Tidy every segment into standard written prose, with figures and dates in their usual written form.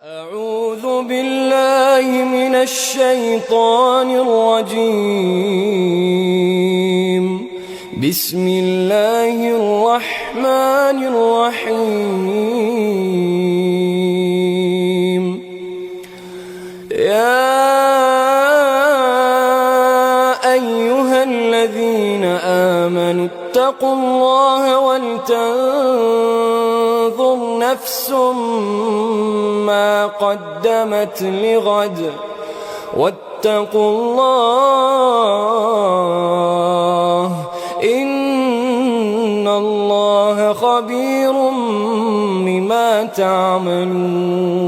أعوذ بالله من الشيطان الرجيم. بسم الله الرحمن الرحيم. يا أيها الذين آمنوا اتقوا الله ولتنظر نفس ما قدمت لغد واتقوا الله إن الله خبير بما تعملون.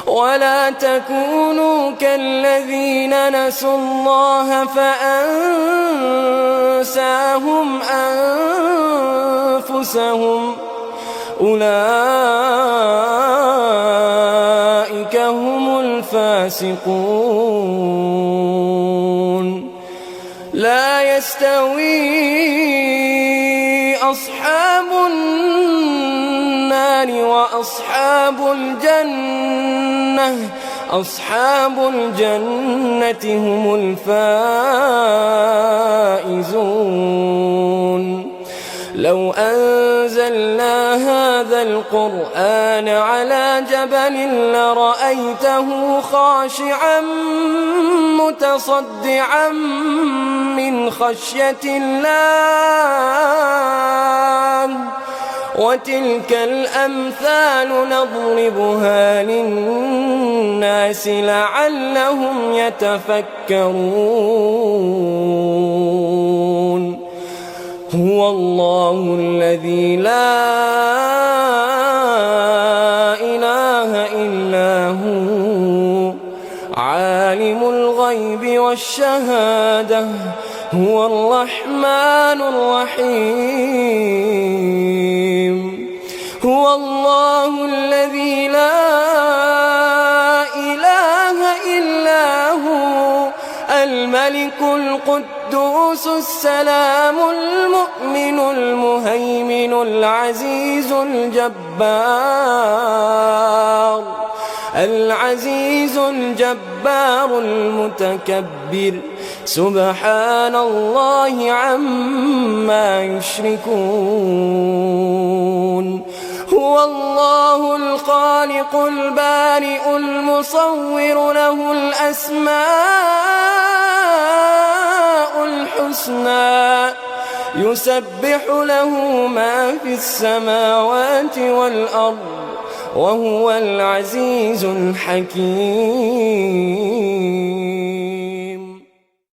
ولا تكونوا كالذين نسوا الله فأنساهم أنفسهم أولئك هم الفاسقون. لا يستوي أصحاب النار وأصحاب الجنة هم الفائزون. لو أنزلنا هذا القرآن على جبل لرأيته خاشعا متصدعا من خشية الله. وتلك الأمثال نضربها للناس لعلهم يتفكرون. هو الله الذي لا إله إلا هو عالم الغيب والشهادة هو الرحمن الرحيم. هو الله الذي لا إله إلا هو الملك القدوس السلام المؤمن المهيمن العزيز الجبار المتكبر سبحان الله عما يشركون. هو الله الخالق البارئ المصور له الأسماء الحسنى يسبح له ما في السماوات والأرض وهو العزيز الحكيم.